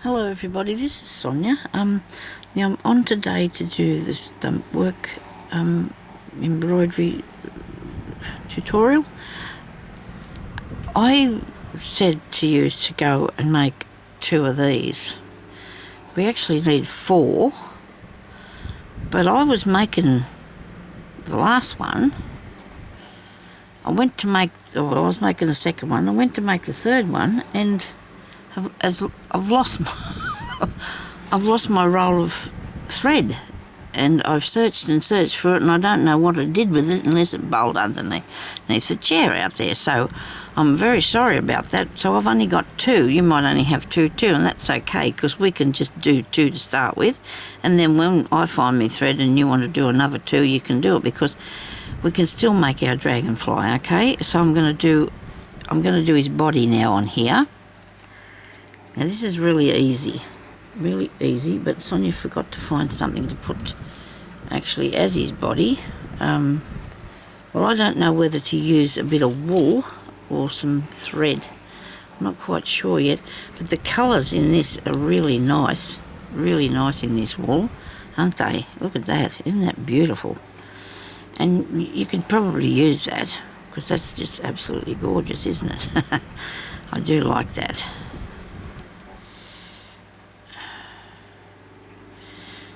Hello everybody, this is Sonya. Now I'm on today to do this stump work embroidery tutorial. I said to you to go and make 2 of these. We actually need 4, but I was making the last one. I was making the second one. I went to make the third one, and I've lost my roll of thread, and I've searched and searched for it, and I don't know what I did with it unless it bowled underneath the chair out there. So I'm very sorry about that. So I've only got 2. You might only have 2 too, and that's okay, because we can just do 2 to start with, and then when I find me thread and you want to do another 2, you can do it, because we can still make our dragonfly. Okay, so I'm going to do his body now on here. Now this is really easy, but Sonya forgot to find something to put actually as his body. Well, I don't know whether to use a bit of wool or some thread. I'm not quite sure yet, but the colours in this are really nice in this wool, aren't they? Look at that, isn't that beautiful? And you could probably use that, because that's just absolutely gorgeous, isn't it? I do like that.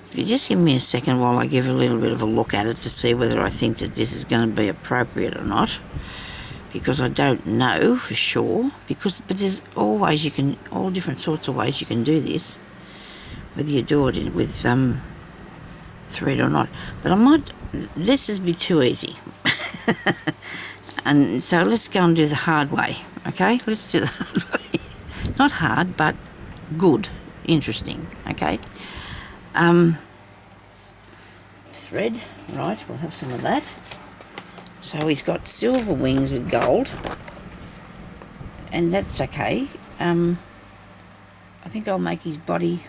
If you just give me a second while I give a little bit of a look at it to see whether I think that this is going to be appropriate or not, because I don't know for sure. But there's always all different sorts of ways you can do this, whether you do it with thread or not. But this is be too easy, and so let's go and do the hard way. Okay, let's do the hard way. Not hard, but good, interesting. Okay. Thread, right, we'll have some of that. So he's got silver wings with gold, and that's okay. I think I'll make his body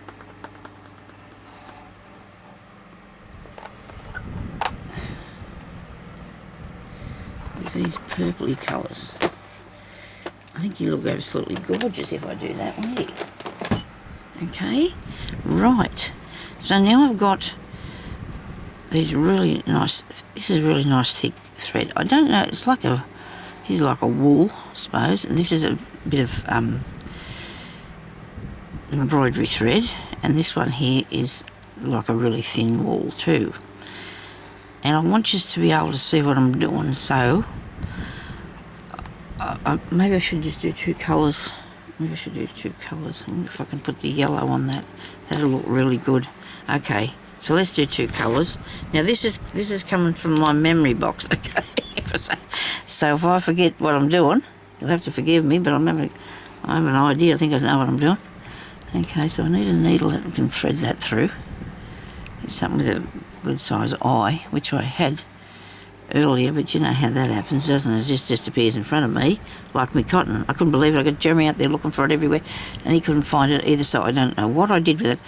with these purpley colours. I think he'll look absolutely gorgeous if I do that, won't he? Okay, right. So now I've got these really nice, this is really nice thick thread. I don't know, he's like a wool, I suppose. And this is a bit of embroidery thread, and this one here is like a really thin wool too. And I want you to be able to see what I'm doing, so maybe I should just do 2 colours. Maybe I should do 2 colours. I wonder if I can put the yellow on that. That'll look really good. Okay, so let's do 2 colours. Now this is coming from my memory box, okay? So if I forget what I'm doing, you'll have to forgive me, but I have an idea. I think I know what I'm doing. Okay, so I need a needle that can thread that through. It's something with a good size eye, which I had earlier, but you know how that happens, doesn't it? It just disappears in front of me, like me cotton. I couldn't believe it. I got Jeremy out there looking for it everywhere, and he couldn't find it either, so I don't know what I did with it.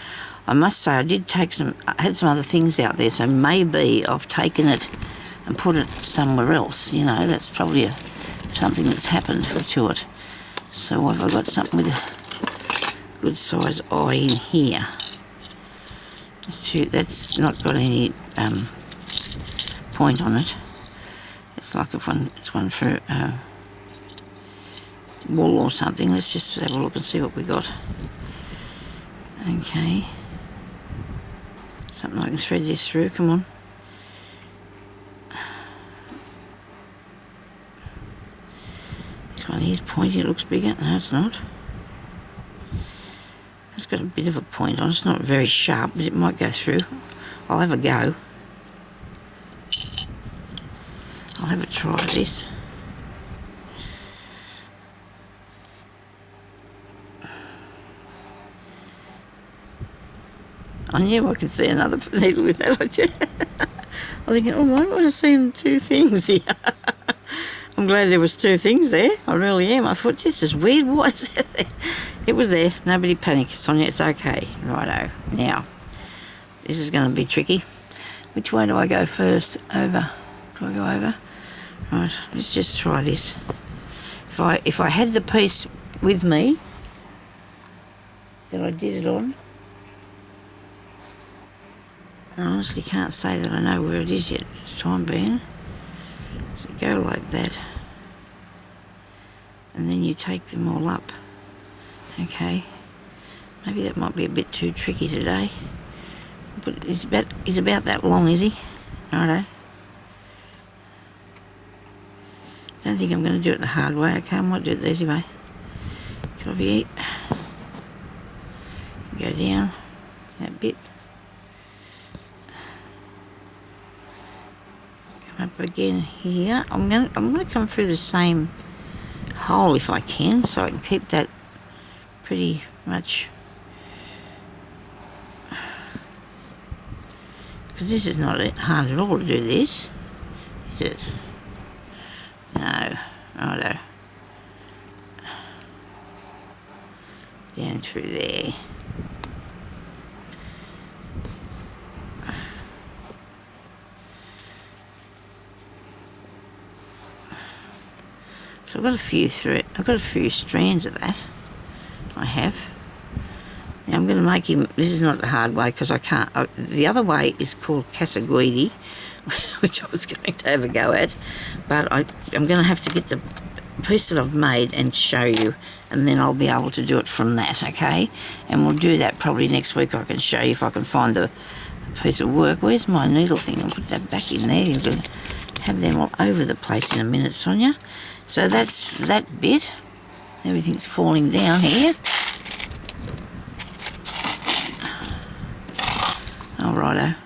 I must say I had some other things out there, so maybe I've taken it and put it somewhere else. You know, that's probably something that's happened to it. So have I got something with a good size eye in here? That's not got any point on it. It's like it's one for wool or something. Let's just have a look and see what we got. Okay. Something I can thread this through, come on. This one here's pointy, it looks bigger. No, it's not. It's got a bit of a point on it. It's not very sharp, but it might go through. I'll have a go. I'll have a try of this. I knew I could see another needle with that. I'm thinking, oh, why am I seeing 2 things here? I'm glad there was 2 things there. I really am. I thought, this is weird. Why is that there? It was there. Nobody panic, Sonya. It's okay. Righto. Now, this is going to be tricky. Which way do I go first? Over. Do I go over? Right. Let's just try this. If I had the piece with me, that I did it on. I honestly can't say that I know where it is yet for the time being. So go like that. And then you take them all up. Okay. Maybe that might be a bit too tricky today. But he's about that long, is he? Righto. Don't think I'm going to do it the hard way. Okay, I might do it the easy way. Copy eat. Go down that bit. Come up again here. I'm gonna come through the same hole if I can, so I can keep that pretty much. Because this is not hard at all to do this, is it? No. Righto. Down through there. So I've got a few I've got a few strands of that. I have. Now I'm going to make him. This is not the hard way because I can't. The other way is called Casaguidi, which I was going to have a go at, but I'm going to have to get the piece that I've made and show you, and then I'll be able to do it from that. Okay, and we'll do that probably next week. I can show you if I can find the piece of work. Where's my needle thing? I'll put that back in there. You're going to have them all over the place in a minute, Sonia. So that's that bit. Everything's falling down here. All righto. I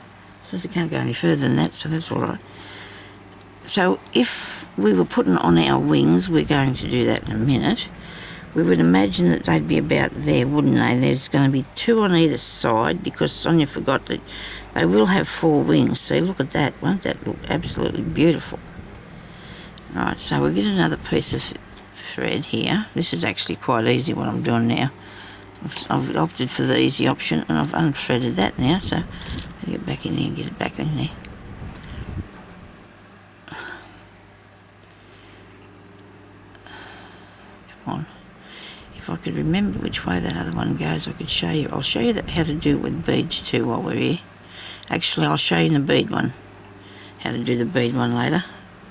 suppose I can't go any further than that, so that's all right. So if we were putting on our wings, we're going to do that in a minute. We would imagine that they'd be about there, wouldn't they? There's going to be 2 on either side because Sonia forgot that they will have 4 wings. See, look at that. Won't that look absolutely beautiful? Right, so we'll get another piece of thread here. This is actually quite easy what I'm doing now. I've opted for the easy option and I've unthreaded that now, so I'll get back in there and get it back in there. Come on. If I could remember which way that other one goes, I could show you. I'll show you how to do it with beads too while we're here. Actually, I'll show you the bead one. How to do the bead one later.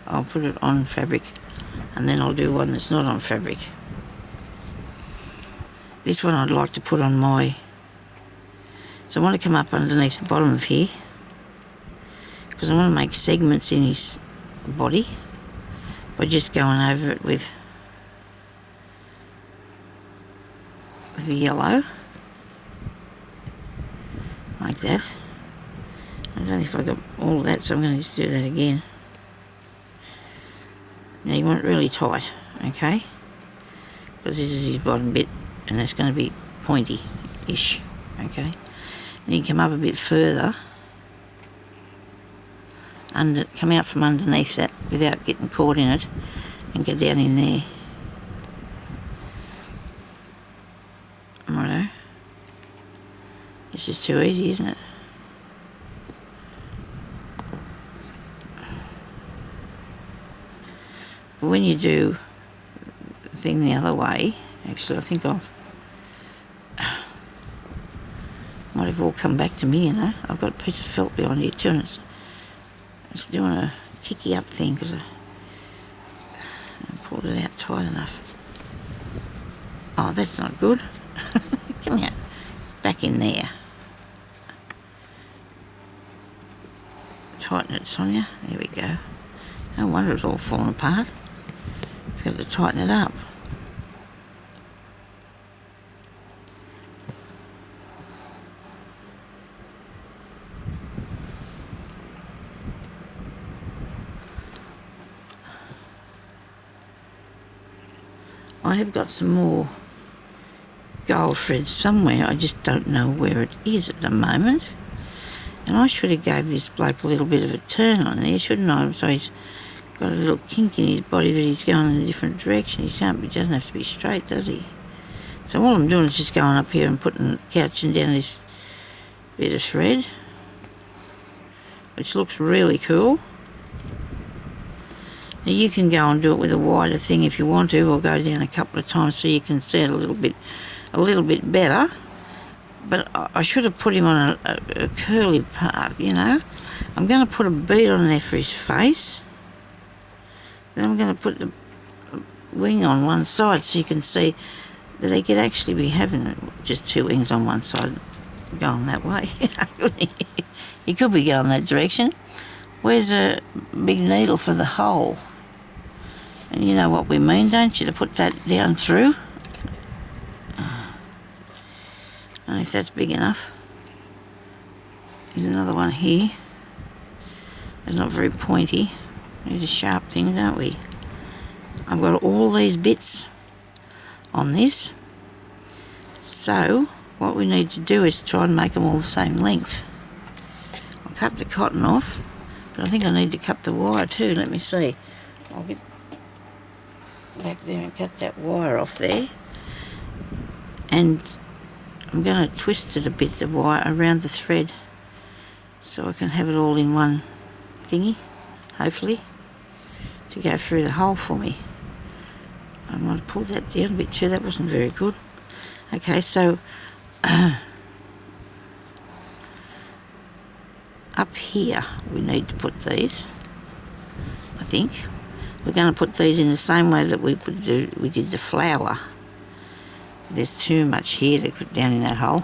I'll put it on fabric and then I'll do one that's not on fabric. This one I'd like to put on my... So I want to come up underneath the bottom of here because I want to make segments in his body by just going over it with the yellow like that. I don't know if I got all of that, so I'm going to just do that again. Now you want it really tight, okay? Because this is his bottom bit and that's going to be pointy-ish, okay? And you come up a bit further, come out from underneath that without getting caught in it and go down in there. Righto. It's just too easy, isn't it? But when you do the thing the other way, actually I think might have all come back to me, you know. I've got a piece of felt behind here too and it's doing a kicky up thing because I pulled it out tight enough. Oh, that's not good. Come here, back in there. Tighten it, Sonia. There we go. No wonder it's all falling apart. You've got to tighten it up. I have got some more gold thread somewhere. I just don't know where it is at the moment. And I should have gave this bloke a little bit of a turn on there, shouldn't I? So he's got a little kink in his body that he's going in a different direction. He doesn't have to be straight, does he? So all I'm doing is just going up here and couching down this bit of thread, which looks really cool. Now you can go and do it with a wider thing if you want to, or go down a couple of times so you can see it a little bit better. but I should have put him on a curly part, you know. I'm going to put a bead on there for his face. Then I'm going to put the wing on one side so you can see that he could actually be having just two wings on one side going that way. He could be going that direction. Where's a big needle for the hole? And you know what we mean, don't you? To put that down through. I don't know if that's big enough. There's another one here. It's not very pointy. We need a sharp thing, don't we? I've got all these bits on this. So what we need to do is try and make them all the same length. I'll cut the cotton off, but I think I need to cut the wire too. Let me see. I'll get back there and cut that wire off there. And I'm going to twist it a bit, the wire, around the thread, so I can have it all in one thingy, hopefully, to go through the hole for me. I might have pulled that down a bit too, that wasn't very good. Okay, so up here we need to put these, I think. We're going to put these in the same way that we did the flower. There's too much here to put down in that hole.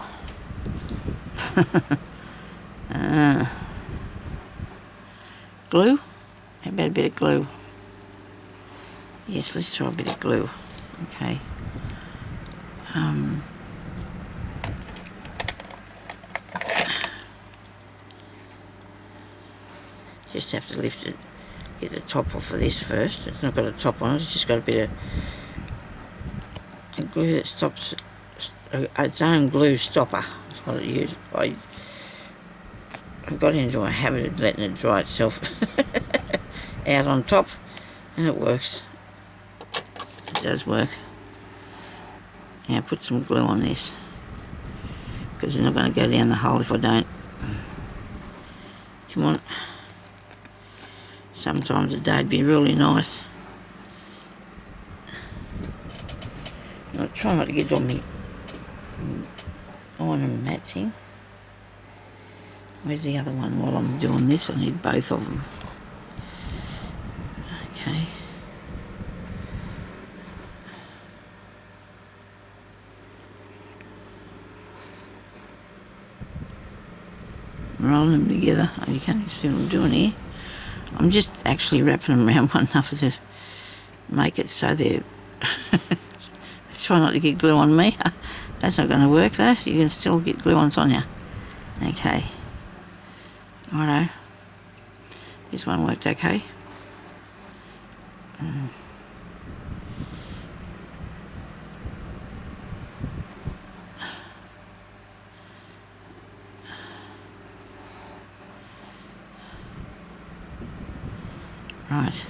Glue? How about a bit of glue? Yes, let's try a bit of glue. Okay. Just have to lift it, get the top off of this first. It's not got a top on it, it's just got a bit of glue that stops, its own glue stopper. That's what it used. I got into a habit of letting it dry itself out on top, and it works. It does work. Now put some glue on this, because it's not going to go down the hole if I don't. Come on. Sometimes a day'd be really nice. I'll try not to get on me iron mat thing. Where's the other one? While I'm doing this, I need both of them. Okay. Rolling them together. Oh, you can't see what I'm doing here. I'm just actually wrapping them around one another to make it so they're... Try not to get glue on me. That's not going to work though. You can still get glue on Sonya. Okay. Righto. This one worked okay. Right.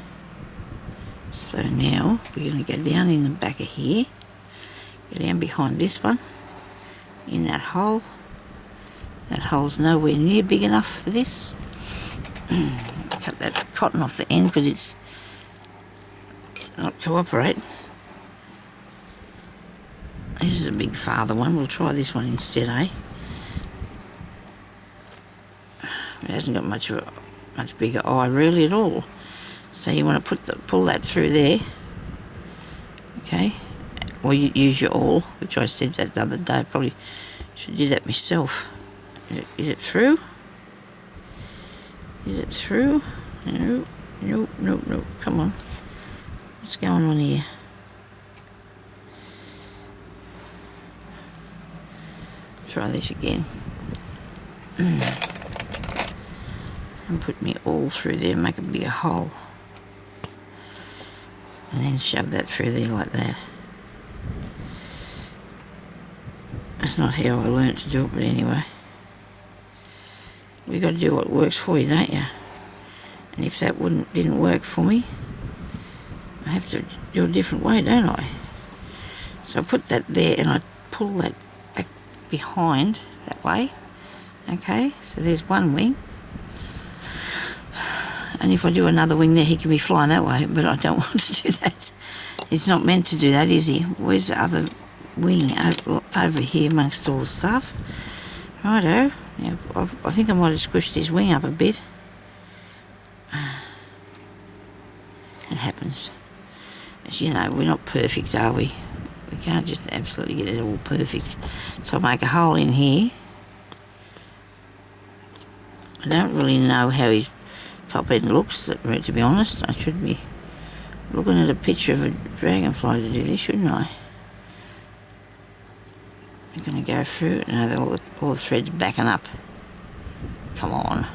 So now we're going to go down in the back of here. Go down behind this one, in that hole. That hole's nowhere near big enough for this. Cut that cotton off the end because it's not cooperating. This is a big farther one. We'll try this one instead, eh? It hasn't got much bigger eye really at all. So you want to pull that through there. Okay. Or you use your awl, which I said that the other day. I probably should do that myself. Is it through? Is it through? No, no, no, no. Come on. What's going on here? Try this again. And put me awl through there, make a bigger hole. And then shove that through there like that. That's not how I learnt to do it, but anyway. You've got to do what works for you, don't you? And if that didn't work for me, I have to do a different way, don't I? So I put that there and I pull that back behind that way. Okay, so there's one wing. And if I do another wing there, he can be flying that way, but I don't want to do that. He's not meant to do that, is he? Where's the other wing? Over here amongst all the stuff. Righto. Yeah, I think I might have squished his wing up a bit. It happens. As you know, we're not perfect, are we? We can't just absolutely get it all perfect. So I'll make a hole in here. I don't really know how his top end looks, to be honest. I should be looking at a picture of a dragonfly to do this, shouldn't I? I'm going to go through it. No, all the threads backing up. Come on.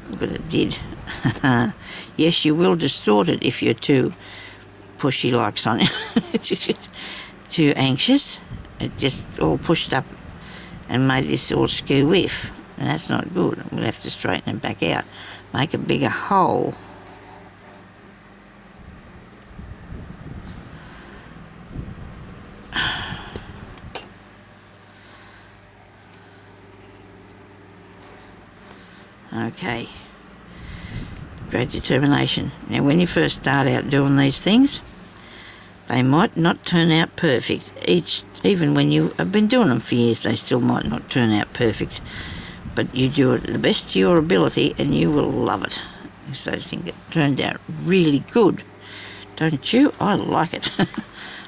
Look what it did. Yes, you will distort it if you're too pushy like Sonya. Too anxious. It just all pushed up and made this all skew whiff. And that's not good. We'll have to straighten it back out. Make a bigger hole. Okay. Great determination. Now when you first start out doing these things, they might not turn out perfect. Even when you have been doing them for years, they still might not turn out perfect. But you do it to the best of your ability and you will love it. So I think it turned out really good. Don't you? I like it.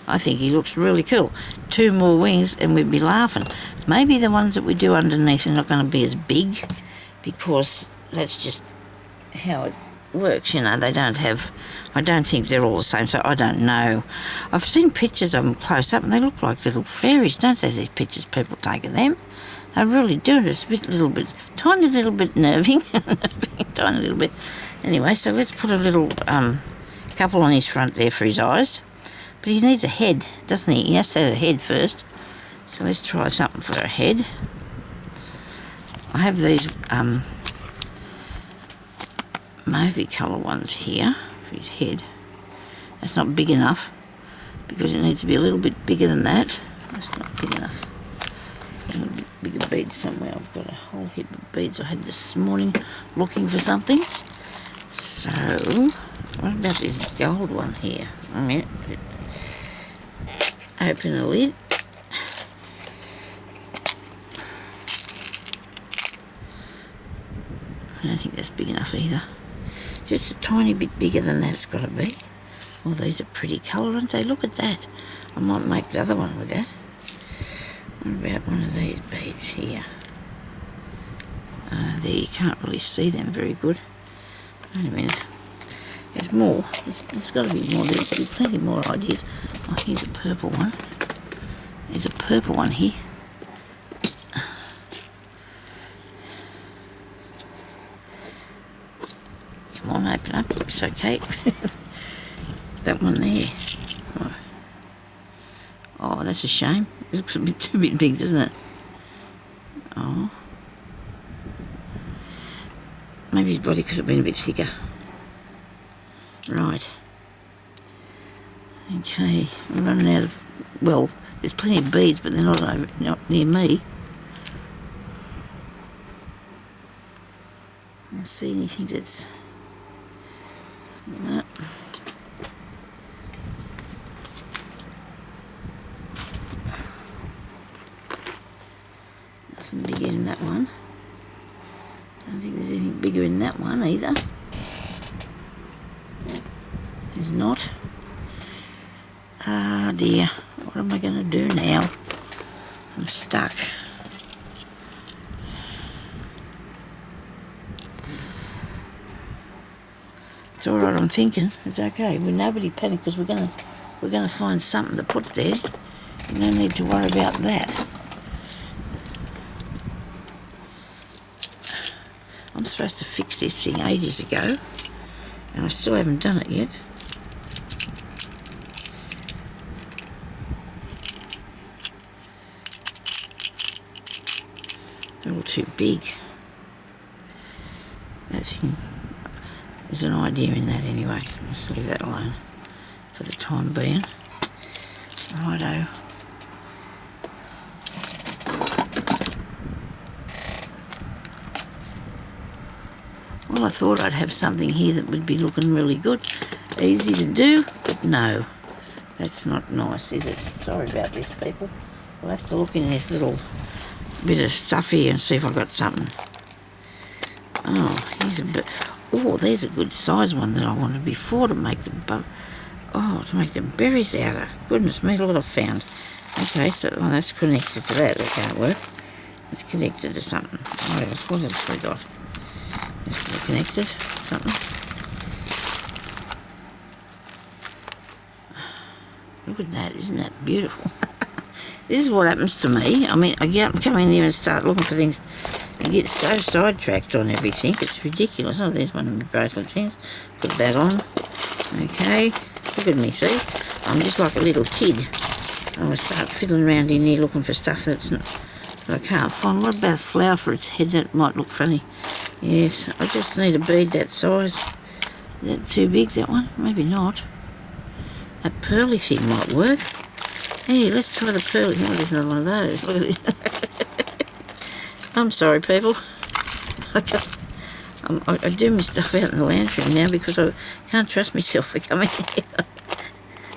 I think he looks really cool. 2 more wings and we'd be laughing. Maybe the ones that we do underneath are not going to be as big because that's just how it works, you know. They don't have, I don't think they're all the same, so I don't know. I've seen pictures of them close up and they look like little fairies, don't they, these pictures people take of them? They really do. It's a tiny little bit nerving. Tiny little bit. Anyway, so let's put a little couple on his front there for his eyes. But he needs a head, doesn't he? He has to have a head first. So let's try something for a head. I have these movie colour ones here for his head. That's not big enough because it needs to be a little bit bigger than that. That's not big enough. A little bit bigger beads somewhere. I've got a whole heap of beads I had this morning looking for something. So, what about this gold one here? Open the lid. I don't think that's big enough either. Just a tiny bit bigger than that it's got to be. Oh, these are pretty colour, aren't they? Look at that. I might make the other one with that. What about one of these beads here? There, you can't really see them very good. Wait a minute. There's more. There's got to be more. There's got to be plenty more ideas. Oh, here's a purple one. There's a purple one here. Come on, open up. It's okay. That one there. Oh, that's a shame. It looks a bit too big, doesn't it? Oh. Maybe his body could have been a bit thicker. Right. Okay, we're running out of... Well, there's plenty of beads, but they're not near me. Let's see anything that's... No. Nothing bigger in that one. I don't think there's anything bigger in that one either. There's not. Ah dear, what am I going to do now? I'm stuck. It's all right, I'm thinking. It's okay. Well, nobody panic because we're gonna find something to put there. No need to worry about that. I'm supposed to fix this thing ages ago, and I still haven't done it yet. They're all too big. There's an idea in that anyway. Let's leave that alone for the time being. Righto. Well, I thought I'd have something here that would be looking really good. Easy to do, but no. That's not nice, is it? Sorry about this, people. We'll have to look in this little bit of stuff here and see if I've got something. Oh, here's a bit. Oh, there's a good size one that I wanted before to make the berries out of. Goodness me, look what I've found. Okay, so that's connected to that. That can't work. It's connected to something. What else we got? This is connected to something. Look at that, isn't that beautiful? This is what happens to me. I mean, I come in here and start looking for things and get so sidetracked on everything. It's ridiculous. Oh, there's one of my bracelet chains. Put that on. Okay, look at me, see? I'm just like a little kid. I start fiddling around in here looking for stuff that I can't find. What about a flower for its head? That might look funny. Yes, I just need a bead that size. Is that too big, that one? Maybe not. That pearly thing might work. Hey, let's try the pearly. Oh, there's another one of those. Look at it. I'm sorry, people. I do my stuff out in the lounge room now because I can't trust myself for coming here.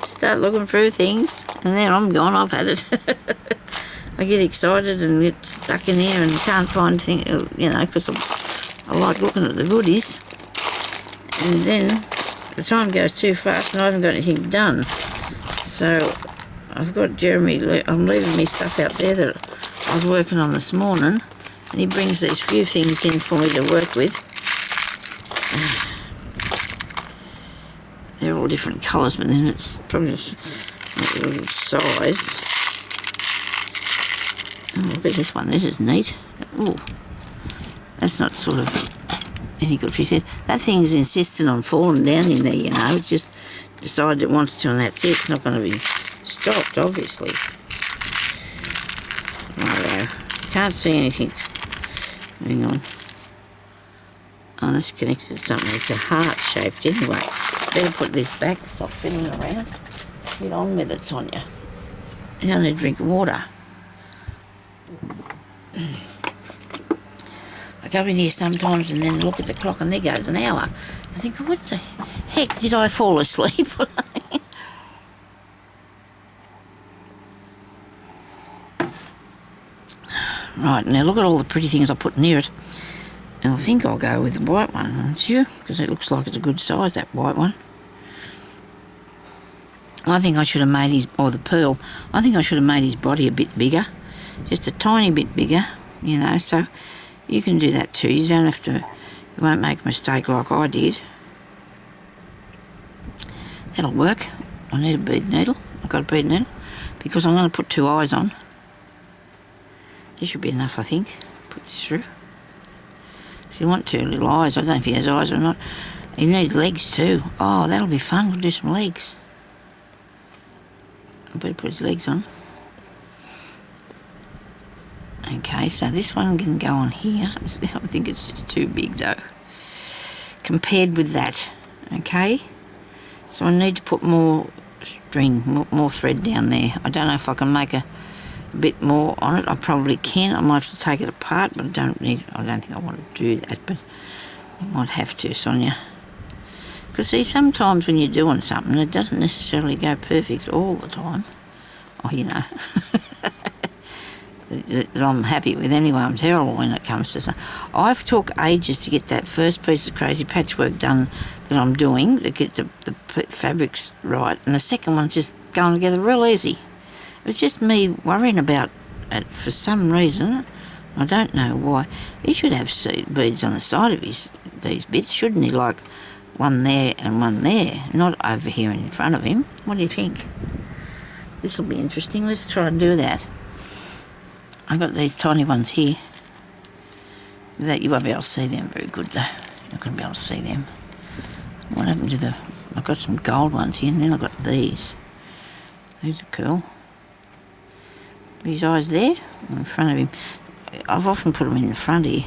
Start looking through things, and then I'm gone. I've had it. I get excited and get stuck in here and can't find things, because I like looking at the goodies. And then the time goes too fast and I haven't got anything done. So I've got Jeremy, I'm leaving me stuff out there that I was working on this morning, and he brings these few things in for me to work with. They're all different colours, but then it's probably just a little size. Oh, look at this one, this is neat. Oh, that's not sort of any good for you. That thing's insistent on falling down in there, it just decided it wants to, and that's it. It's not going to be stopped, obviously. Righto. Can't see anything. Hang on. Oh, that's connected to something. It's a heart-shaped anyway. Better put this back and stop fiddling around. Get on with it, Sonya. You only drink water. I go in here sometimes and then look at the clock and there goes an hour. I think, what the heck, did I fall asleep? Right, now look at all the pretty things I put near it. And I think I'll go with the white one, won't you? Because it looks like it's a good size, that white one. I think I should have made the pearl, I think I should have made his body a bit bigger. Just a tiny bit bigger, so you can do that too. You don't have to, you won't make a mistake like I did. That'll work. I need a bead needle. I've got a bead needle because I'm going to put 2 eyes on. This should be enough, I think. Put this through. If you want 2 little eyes, I don't know if he has eyes or not. He needs legs too. Oh, that'll be fun. We'll do some legs. I better put his legs on. Okay, so this one can go on here. I think it's just too big though, compared with that. Okay, so I need to put more string, more thread down there. I don't know if I can make a bit more on it. I probably can. I might have to take it apart, but I don't think I want to do that, but I might have to, Sonya. Because see, sometimes when you're doing something, it doesn't necessarily go perfect all the time. Oh, that I'm happy with anyway. I'm terrible when it comes to something. I've took ages to get that first piece of crazy patchwork done that I'm doing, to get the fabrics right, and the second one's just going together real easy. It was just me worrying about it for some reason. I don't know why. He should have seed beads on the side of these bits, shouldn't he? Like one there and one there, not over here and in front of him. What do you think? This will be interesting. Let's try and do that. I got these tiny ones here. That you won't be able to see them very good though. You're not going to be able to see them. What happened to I've got some gold ones here, and then I've got these. These are cool. His eyes there, in front of him. I've often put them in the front here.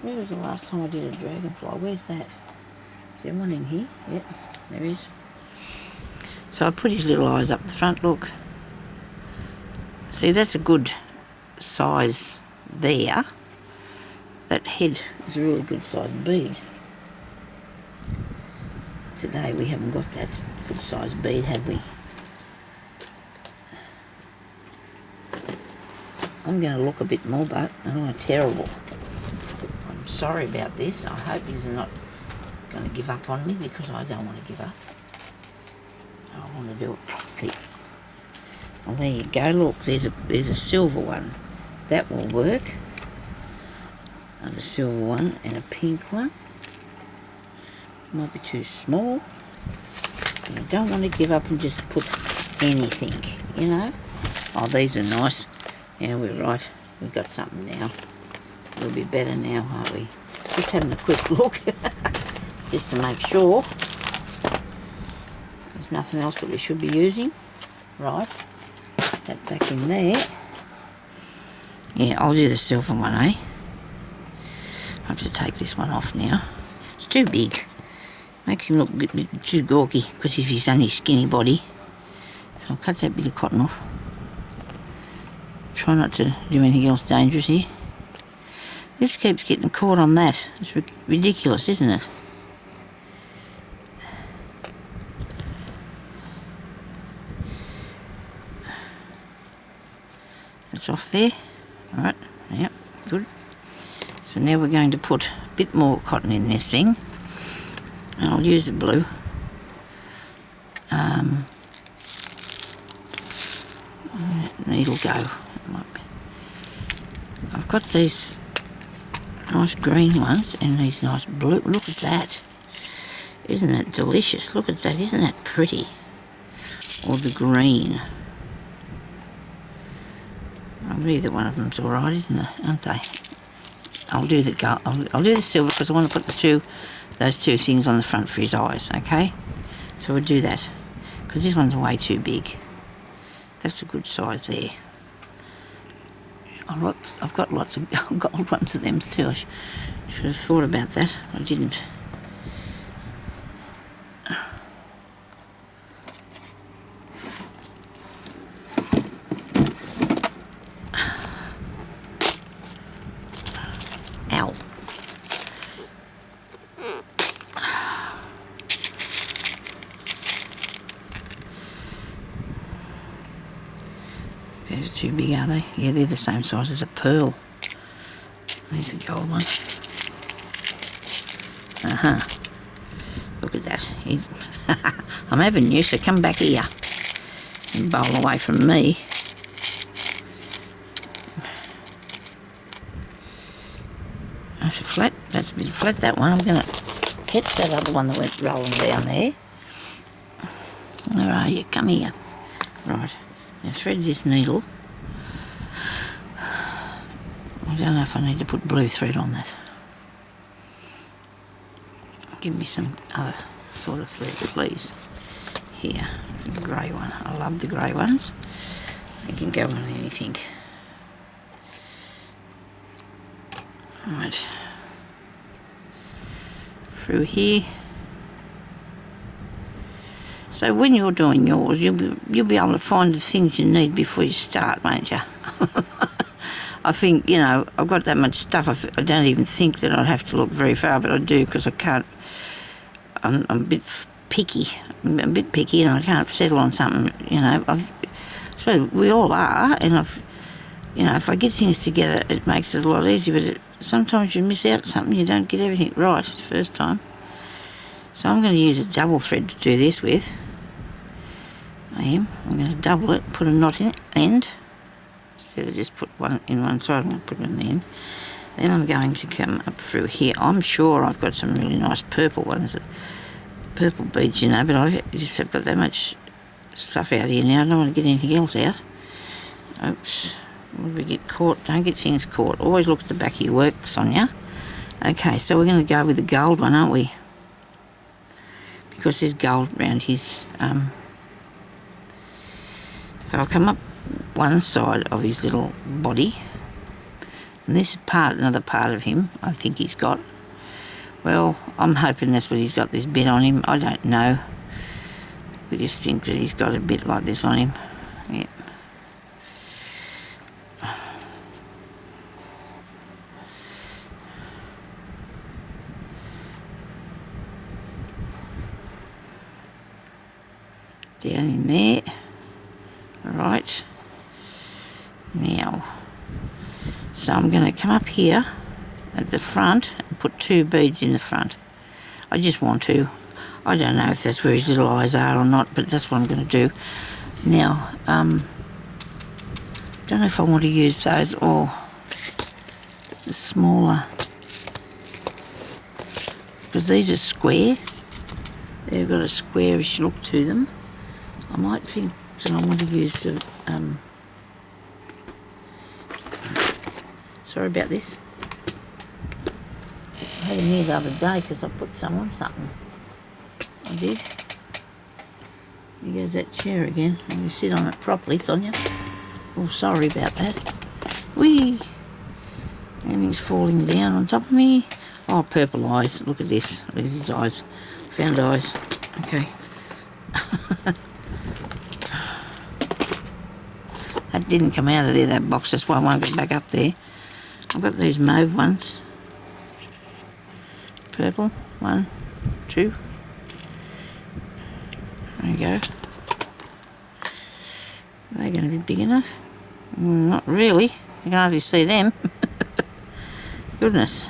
Where was the last time I did a dragonfly? Where's that? Is there one in here? Yep, there is. So I put his little eyes up the front, look. See, that's a good size there. That head is a really good size bead. Today we haven't got that good size bead, have we? I'm going to look a bit more, but I'm terrible. I'm sorry about this. I hope he's not going to give up on me, because I don't want to give up. I want to do it properly. Well, there you go. Look, there's a silver one. That will work. The silver one and a pink one. Might be too small. And I don't want to give up and just put anything, you know. Oh, these are nice. Yeah, we're right. We've got something now. We'll be better now, aren't we? Just having a quick look, just to make sure there's nothing else that we should be using. Right, that back in there. Yeah, I'll do the silver one, eh? I have to take this one off now. It's too big. Makes him look too gawky, because if he's only skinny body. So I'll cut that bit of cotton off. Try not to do anything else dangerous here. This keeps getting caught on that. It's ridiculous, isn't it? It's off there. Alright, yep, good. So now we're going to put a bit more cotton in this thing. And I'll use the blue. Needle go. I've got these nice green ones and these nice blue. Look at that. Isn't that delicious? Look at that. Isn't that pretty? Or the green. I believe that one of them's all right, isn't it? Aren't they? I'll do the gold. I'll do the silver, because I want to put those two things on the front for his eyes. Okay. So we'll do that, because this one's way too big. That's a good size there. I've got lots of gold ones of them too. I should have thought about that. I didn't. Ow. Those are too big, are they? Yeah, they're the same size as a pearl. There's the gold one. Look at that. I'm having you, so come back here and bowl away from me. That's a flat. That's a bit flat, that one. I'm going to catch that other one that went rolling down there. Where are you? Come here. Right. Now thread this needle. I don't know if I need to put blue thread on that. Give me some other sort of thread, please. Here, the grey one. I love the grey ones. They can go on anything. Right. Through here. So when you're doing yours, you'll be able to find the things you need before you start, won't you? I think, you know, I've got that much stuff, I don't even think that I'd have to look very far, but I do, because I can't, I'm a bit picky. I'm a bit picky, and I can't settle on something, you know. I suppose we all are, and you know, if I get things together, it makes it a lot easier, but sometimes you miss out on something, you don't get everything right the first time. So I'm going to use a double thread to do this with. I'm going to double it, put a knot in it, end. Instead of just put one in one side, I'm going to put it on the end. Then I'm going to come up through here. I'm sure I've got some really nice purple ones, purple beads, you know, but I just have got that much stuff out here now. I don't want to get anything else out. Oops. When we get caught, don't get things caught. Always look at the back of your work, Sonya. Okay, so we're going to go with the gold one, aren't we? Because there's gold around his, so I'll come up one side of his little body, and this is another part of him I think he's got. Well, I'm hoping that's what he's got, this bit on him. I don't know. We just think that he's got a bit like this on him. Yep. Down in there. Right. Now, So I'm going to come up here at the front and put 2 beads in the front. I just want to. I don't know if that's where his little eyes are or not, but that's what I'm going to do. Now, don't know if I want to use those or the smaller, because these are square. They've got a squarish look to them. I might think that I want to use the, sorry about this. I had him here the other day because I put some on something. I did. Here goes that chair again. Let me sit on it properly, Sonya. Oh, sorry about that. Whee! Everything's falling down on top of me. Oh, purple eyes. Look at this. There's his eyes. Found eyes. Okay. That didn't come out of there, that box. That's why I won't get back up there. I've got these mauve ones. Purple. 1, 2. There you go. Are they going to be big enough? Not really. You can hardly see them. Goodness.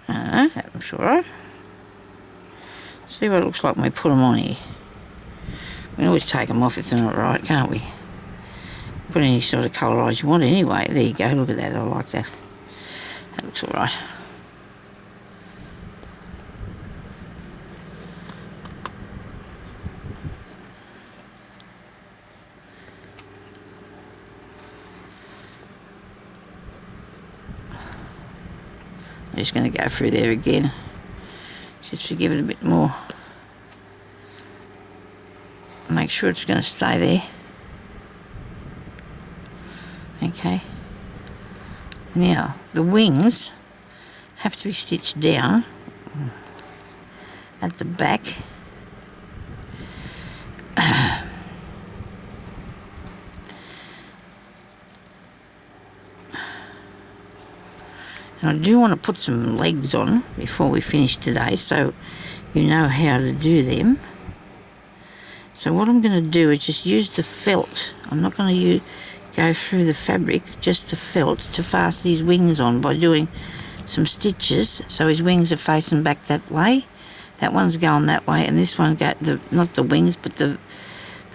I'm sure. See what it looks like when we put them on here. We can always take them off if they're not right, can't we? Put any sort of colour eyes you want anyway. There you go, look at that, I like that. That looks alright. I'm just going to go through there again, just to give it a bit more. Make sure it's going to stay there. Okay. Now, the wings have to be stitched down at the back. And I do want to put some legs on before we finish today, so you know how to do them. So what I'm going to do is just use the felt. I'm not going to go through the fabric, just the felt to fasten his wings on by doing some stitches. So his wings are facing back that way. That one's going that way, and this one not the wings, but the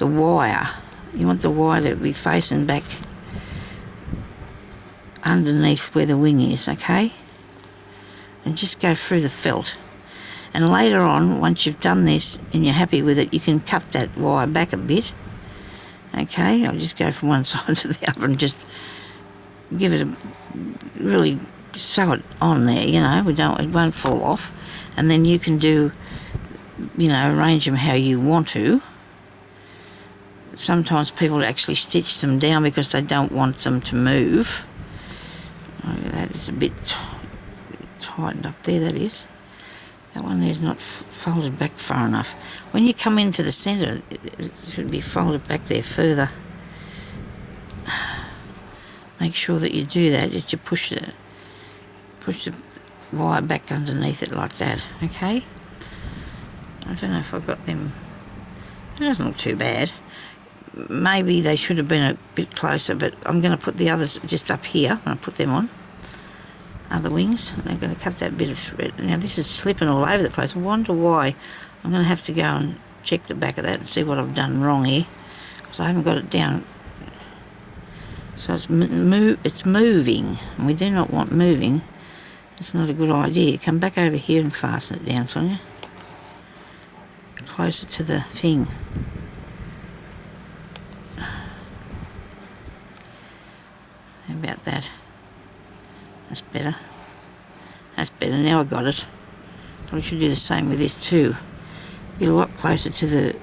wire. You want the wire to be facing back underneath where the wing is, okay? And just go through the felt. And later on, once you've done this and you're happy with it, you can cut that wire back a bit. Okay, I'll just go from one side to the other and just give it really sew it on there, you know, it won't fall off. And then you can do, you know, arrange them how you want to. Sometimes people actually stitch them down because they don't want them to move. Oh, that is a bit tightened up there, that is. That one there's not folded back far enough. When you come into the centre, it should be folded back there further. Make sure that you do that, that you push the wire back underneath it like that, okay? I don't know if I've got them. It doesn't look too bad. Maybe they should have been a bit closer, but I'm going to put the others just up here when I put them on. Other wings. I'm going to cut that bit of thread. Now this is slipping all over the place. I wonder why. I'm going to have to go and check the back of that and see what I've done wrong here, because I haven't got it down. So it's moving, and we do not want moving. It's not a good idea. Come back over here and fasten it down, Sonya. Closer to the thing. How about that? That's better. That's better. Now I got it. Probably should do the same with this too. Get a lot closer to the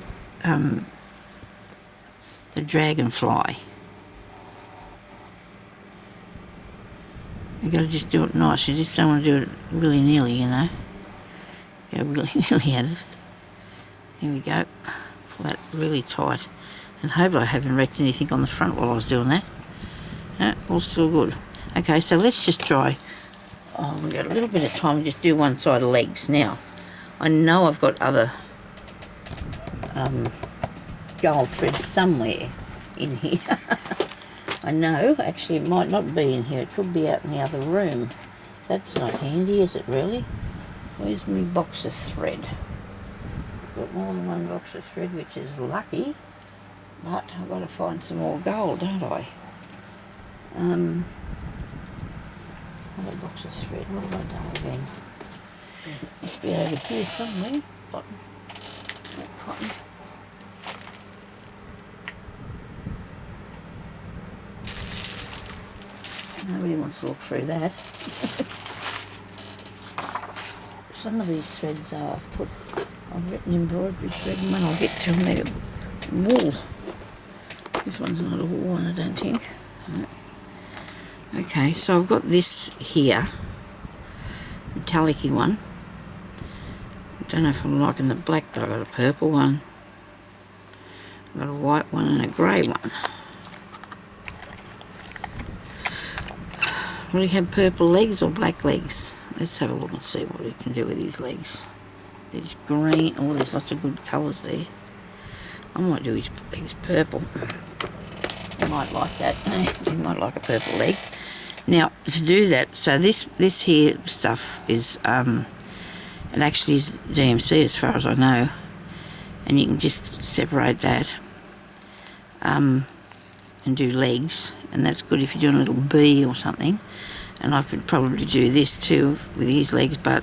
dragonfly. You got to just do it nice. You just don't want to do it willy-nilly, you know. Go willy-nilly at it. Here we go. Pull that really tight. And hope I haven't wrecked anything on the front while I was doing that. All still good. Okay, so let's just try. Oh, we've got a little bit of time to just do one side of legs. Now, I know I've got other gold thread somewhere. in here. I know, actually it might not be in here, it could be out in the other room. That's not handy, is it really? Where's my box of thread? I've got more than one box of thread, which is lucky, but I've got to find some more gold, don't I? Another box of thread, what have I done again? Must be over here somewhere. Cotton. Cotton. Nobody wants to look through that. Some of these threads I've written embroidery thread, and when I get to them they're wool. This one's not a wool one, I don't think. No. Okay, so I've got this here, metallic-y one. I don't know if I'm liking the black, but I've got a purple one. I've got a white one and a grey one. Will he have purple legs or black legs? Let's have a look and see what we can do with these legs. There's green, oh there's lots of good colours there. I might do his legs purple. He might like that. He might like a purple leg. Now, to do that, so this here stuff is, it actually is DMC as far as I know, and you can just separate that and do legs, and that's good if you're doing a little bee or something. And I could probably do this too with these legs, but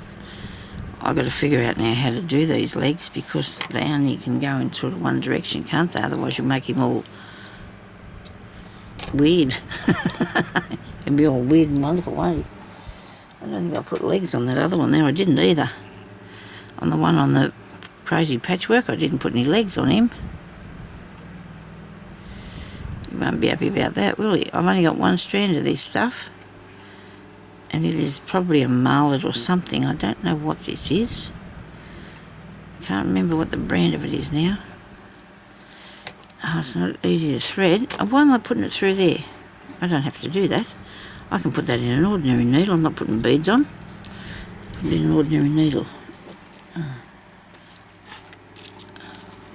I've got to figure out now how to do these legs, because they only can go in sort of one direction, can't they? Otherwise you'll make him all weird. It'll be all weird and wonderful, won't he? I don't think I put legs on that other one there. I didn't either. On the one on the crazy patchwork, I didn't put any legs on him. You won't be happy about that, will you? I've only got one strand of this stuff, and it is probably a marlet or something. I don't know what this is. I can't remember what the brand of it is now. Oh, it's not easy to thread. Why am I putting it through there? I don't have to do that. I can put that in an ordinary needle. I'm not putting beads on. Put it in an ordinary needle.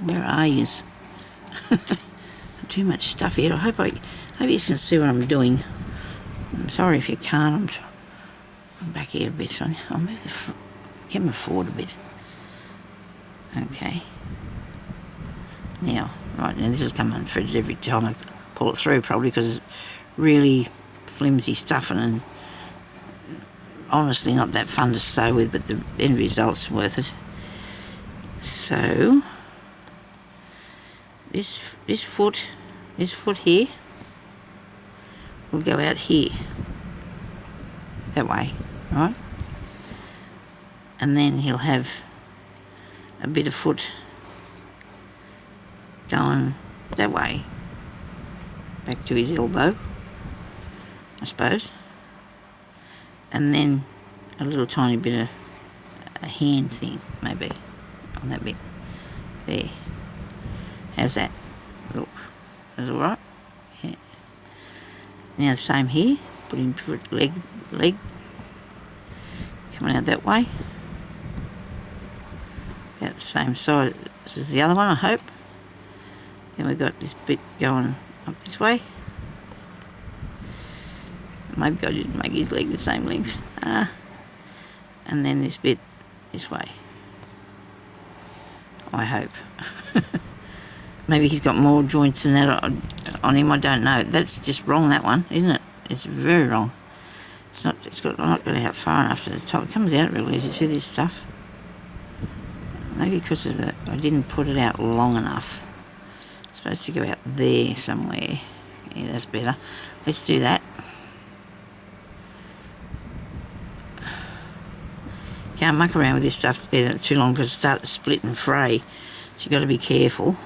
Where are yous? Too much stuff here. I hope you can see what I'm doing. I'm sorry if you can't. I'm back here a bit, Sonya. I'll move the camera forward a bit. Okay. Now, right now, this has come unthreaded every time I pull it through, probably because it's really flimsy stuff and honestly not that fun to sew with, but the end result's worth it. So this foot here will go out here, that way, right? And then he'll have a bit of foot going that way, back to his elbow, I suppose. And then a little tiny bit of a hand thing, maybe, on that bit. There. How's that? Look. That's alright? Yeah. Now the same here. Put him foot, leg, coming out that way. About the same size as the other one, I hope. Then we've got this bit going up this way. Maybe I didn't make his leg the same length. And then this bit this way. I hope. Maybe he's got more joints than that on him, I don't know. That's just wrong, that one, isn't it? It's very wrong. It's not got out far enough to the top. It comes out real easy, see this stuff? Maybe because of I didn't put it out long enough. It's supposed to go out there somewhere. Yeah, that's better. Let's do that. Can't muck around with this stuff too long because it'll start to split and fray. So you've got to be careful.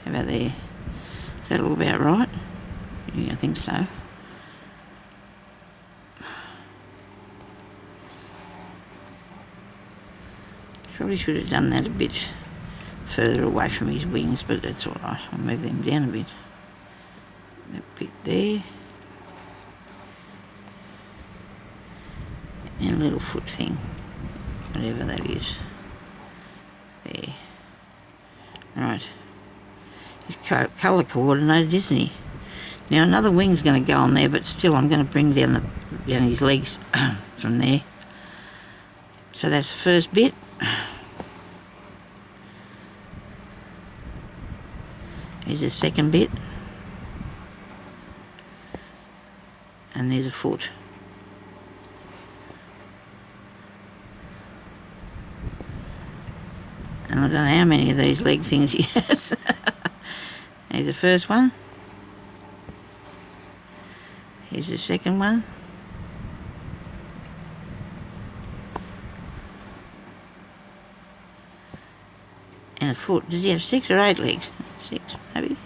How about there? Is that all about right? Yeah, I think so. Probably should have done that a bit further away from his wings, but that's all right. I'll move them down a bit. That bit there. And a little foot thing, whatever that is. There. Right. He's colour coordinated, isn't he? Now another wing's going to go on there, but still I'm going to bring down his legs from there. So that's the first bit. Here's the second bit. And there's a foot. And I don't know how many of these leg things he has. Here's the first one. Here's the second one. And a foot. Does he have 6 or 8 legs? 6, maybe.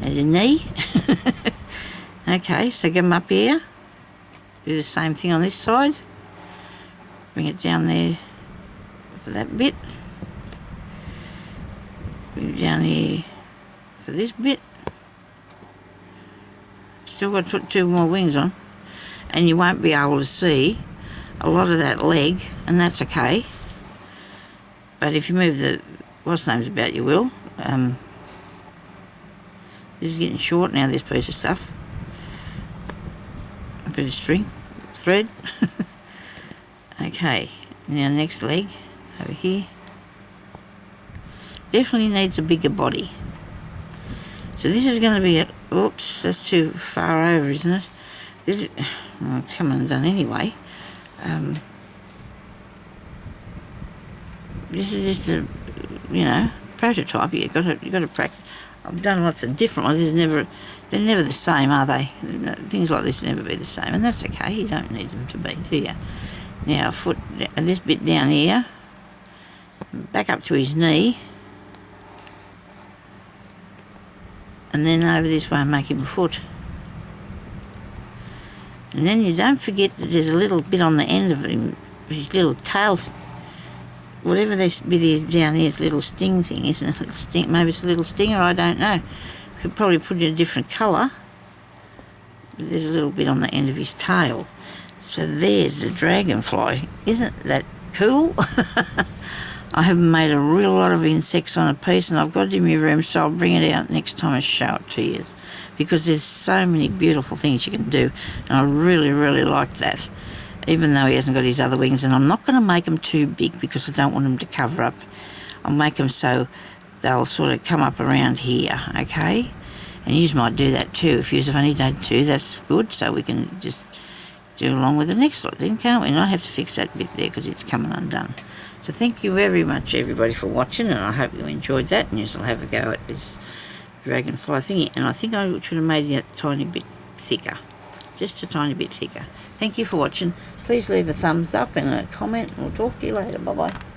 There's a knee. Okay, so get him up here. Do the same thing on this side. Bring it down there for that bit. Bring it down here for this bit. Still got to put 2 more wings on. And you won't be able to see a lot of that leg, and that's okay. But if you move the what's names about, you will. This is getting short now, this piece of stuff. A bit of string, thread. Okay, now next leg over here. Definitely needs a bigger body. So this is going to be oops, that's too far over, isn't it? This is, well, it's come undone anyway. This is just a, prototype. You got to practice. I've done lots of different ones. They're never the same, are they? Things like this never be the same, and that's okay. You don't need them to be, do you? Now, a foot, and this bit down here, back up to his knee, and then over this way and make him a foot. And then you don't forget that there's a little bit on the end of him, his little tail, whatever this bit is down here, it's a little sting thing, isn't it? A little sting, maybe it's a little stinger, I don't know. You could probably put it in a different colour. But there's a little bit on the end of his tail. So there's the dragonfly. Isn't that cool? I haven't made a real lot of insects on a piece, and I've got it in my room, so I'll bring it out next time and show it to you. Because there's so many beautiful things you can do, and I really, really like that. Even though he hasn't got his other wings, and I'm not going to make them too big because I don't want them to cover up. I'll make them so they'll sort of come up around here, okay? And you might do that too. If you've only done 2, that's good, so we can just do along with the next lot then, can't we? And I have to fix that bit there because it's coming undone. So thank you very much, everybody, for watching, and I hope you enjoyed that, and you'll have a go at this dragonfly thingy. And I think I should have made it a tiny bit thicker, just a tiny bit thicker. Thank you for watching. Please leave a thumbs up and a comment, and we'll talk to you later. Bye-bye.